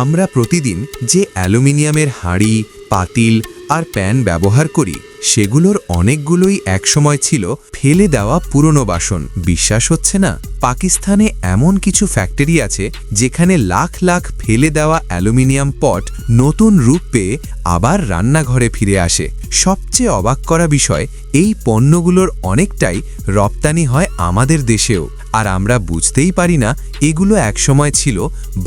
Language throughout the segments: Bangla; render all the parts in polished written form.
আমরা প্রতিদিন যে অ্যালুমিনিয়ামের হাঁড়ি, পাতিল আর প্যান ব্যবহার করি সেগুলোর অনেকগুলোই একসময় ছিল ফেলে দেওয়া পুরনো বাসন। বিশ্বাস হচ্ছে না? পাকিস্তানে এমন কিছু ফ্যাক্টরি আছে যেখানে লাখ লাখ ফেলে দেওয়া অ্যালুমিনিয়াম পট নতুন রূপ পেয়ে আবার রান্নাঘরে ফিরে আসে। সবচেয়ে অবাক করা বিষয়, এই পণ্যগুলোর অনেকটাই রপ্তানি হয় আমাদের দেশেও, আর আমরা বুঝতেই পারি না এগুলো একসময় ছিল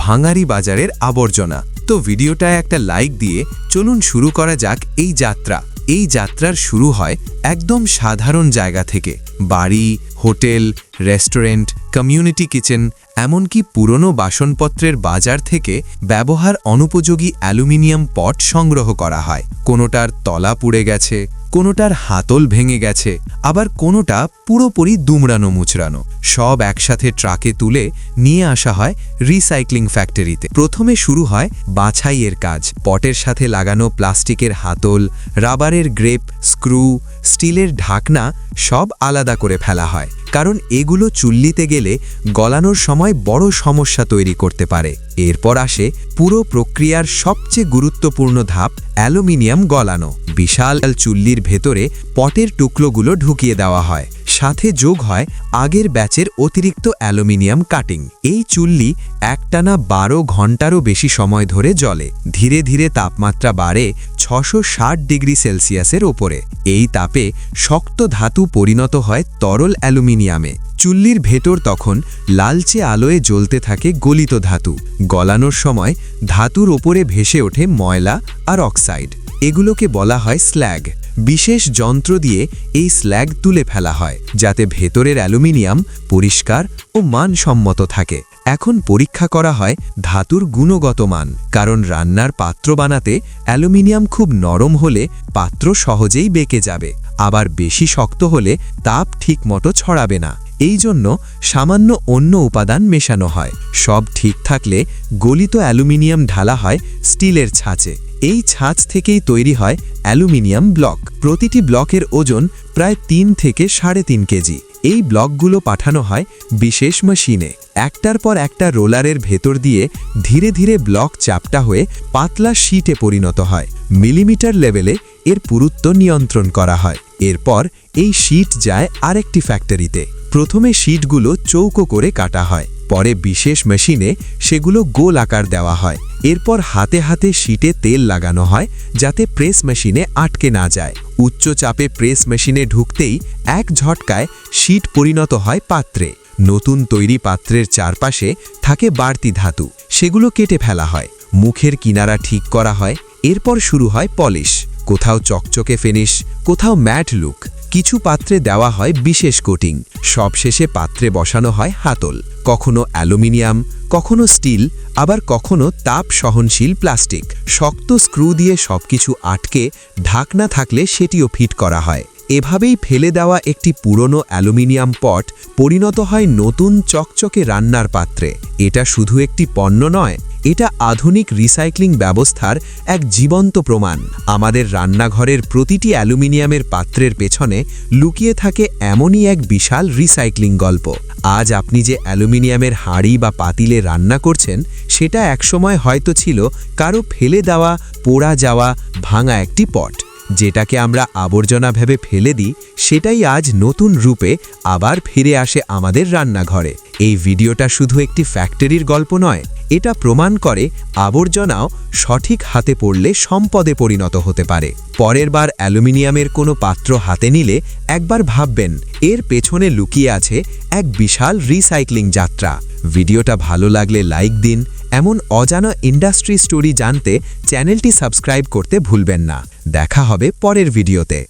ভাঙারি বাজারের আবর্জনা। তো ভিডিওটায় একটা লাইক দিয়ে চলুন শুরু করা যাক এই যাত্রা। এই যাত্রার শুরু হয় একদম সাধারণ জায়গা থেকে। বাড়ি, হোটেল, রেস্টুরেন্ট, কমিউনিটি কিচেন, এমনকি পুরনো বাসনপত্রের বাজার থেকে ব্যবহার অনুপযোগী অ্যালুমিনিয়াম পট সংগ্রহ করা হয়। কোনোটার তলা পুড়ে গেছে, কোনোটার হাতল ভেঙে গেছে, আবার কোনোটা পুরোপুরি দুমড়ানো মুচড়ানো। সব একসাথে ট্রাকে তুলে নিয়ে আসা হয় রিসাইক্লিং ফ্যাক্টরিতে। প্রথমে শুরু হয় বাছাইয়ের কাজ। পটের সাথে লাগানো প্লাস্টিকের হাতল, রাবারের গ্রেপ, স্ক্রু, স্টিলের ঢাকনা সব আলাদা করে ফেলা হয়, কারণ এগুলো চুল্লিতে গেলে গলানোর সময় বড় সমস্যা তৈরি করতে পারে। এরপর আসে পুরো প্রক্রিয়ার সবচেয়ে গুরুত্বপূর্ণ ধাপ, অ্যালুমিনিয়াম গলানো। বিশাল চুল্লির ভেতরে পটের টুকরোগুলো ঢুকিয়ে দেওয়া হয়, সাথে যোগ হয় আগের ব্যাচের অতিরিক্ত অ্যালুমিনিয়াম কাটিং। এই চুল্লি একটানা 12 ঘন্টারও বেশি সময় ধরে জ্বলে। ধীরে ধীরে তাপমাত্রা বাড়ে 660 ডিগ্রি সেলসিয়াসের ওপরে। এই তাপে শক্ত ধাতু পরিণত হয় তরল অ্যালুমিনিয়ামে। চুল্লির ভেতর তখন লালচে আলোয় জ্বলতে থাকে গলিত ধাতু। গলানোর সময় ধাতুর ওপরে ভেসে ওঠে ময়লা আর অক্সাইড। এগুলোকে বলা হয় স্ল্যাগ। বিশেষ যন্ত্র দিয়ে এই স্ল্যাগ তুলে ফেলা হয়, যাতে ভেতরের অ্যালুমিনিয়াম পরিষ্কার ও মানসম্মত থাকে। এখন পরীক্ষা করা হয় ধাতুর গুণগত মান, কারণ রান্নার পাত্র বানাতে অ্যালুমিনিয়াম খুব নরম হলে পাত্র সহজেই বেঁকে যাবে, আবার বেশি শক্ত হলে তাপ ঠিকমতো ছড়াবে না। এই জন্য সামান্য অন্য উপাদান মেশানো হয়। সব ঠিক থাকলে গলিত অ্যালুমিনিয়াম ঢালা হয় স্টিলের ছাঁচে। এই ছাঁচ থেকেই তৈরি হয় অ্যালুমিনিয়াম ব্লক। প্রতিটি ব্লকের ওজন প্রায় 3 থেকে 3.5 কেজি। এই ব্লকগুলো পাঠানো হয় বিশেষ মেশিনে। একটার পর একটা রোলারের ভেতর দিয়ে ধীরে ধীরে ব্লক চাপটা হয়ে পাতলা শীটে পরিণত হয়। মিলিমিটার লেভেলে এর পুরুত্ব নিয়ন্ত্রণ করা হয়। এরপর এই শীট যায় আরেকটি ফ্যাক্টরিতে। প্রথমে শীটগুলো চৌকো করে কাটা হয়, পরে বিশেষ মেশিনে সেগুলো গোল আকার দেওয়া হয়। এরপর হাতে হাতে শীটে তেল লাগানো হয়, যাতে প্রেস মেশিনে আটকে না যায়। উচ্চ চাপে প্রেস মেশিনে ঢুকতেই এক ঝটকায় শীট পরিণত হয় পাত্রে। নতুন তৈরি পাত্রের চারপাশে থাকে বাড়তি ধাতু, সেগুলো কেটে ফেলা হয়। মুখের কিনারা ঠিক করা হয়। এরপর শুরু হয় পলিশ। কোথাও চকচকে ফিনিশ, কোথাও ম্যাট লুক। কিছু পাত্রে দেওয়া হয় বিশেষ কোটিং। সবশেষে পাত্রে বসানো হয় হাতল, কখনো অ্যালুমিনিয়াম, কখনো স্টিল, আবার কখনো তাপ সহনশীল প্লাস্টিক। শক্ত স্ক্রু দিয়ে সবকিছু আটকে ঢাকনা থাকলে সেটিও ফিট করা হয়। এভাবেই ফেলে দেওয়া একটি পুরনো অ্যালুমিনিয়াম পট পরিণত হয় নতুন চকচকে রান্নার পাত্রে। এটা শুধু একটি পণ্য নয়, এটা আধুনিক রিসাইক্লিং ব্যবস্থার এক জীবন্ত প্রমাণ। আমাদের রান্নাঘরের প্রতিটি অ্যালুমিনিয়ামের পাত্রের পেছনে লুকিয়ে থাকে এমনই এক বিশাল রিসাইক্লিং গল্প। আজ আপনি যে অ্যালুমিনিয়ামের হাঁড়ি বা পাতিলে রান্না করছেন, সেটা একসময় হয়তো ছিল কারো ফেলে দেওয়া, পোড়া যাওয়া, ভাঙা একটি পট। যেটাকে আমরা আবর্জনা ভেবে ফেলে দিই, সেটাই আজ নতুন রূপে আবার ফিরে আসে আমাদের রান্নাঘরে। এই ভিডিওটা শুধু একটি ফ্যাক্টরির গল্প নয়, এটা প্রমাণ করে আবর্জনাও সঠিক হাতে পড়লে সম্পদে পরিণত হতে পারে। পরের বার অ্যালুমিনিয়ামের কোনো পাত্র হাতে নিলে একবার ভাববেন, এর পেছনে লুকিয়ে আছে এক বিশাল রিসাইক্লিং যাত্রা। ভিডিওটা ভালো লাগলে লাইক দিন। এমন অজানা ইন্ডাস্ট্রি স্টোরি জানতে চ্যানেলটি সাবস্ক্রাইব করতে ভুলবেন না। দেখা হবে পরের ভিডিওতে।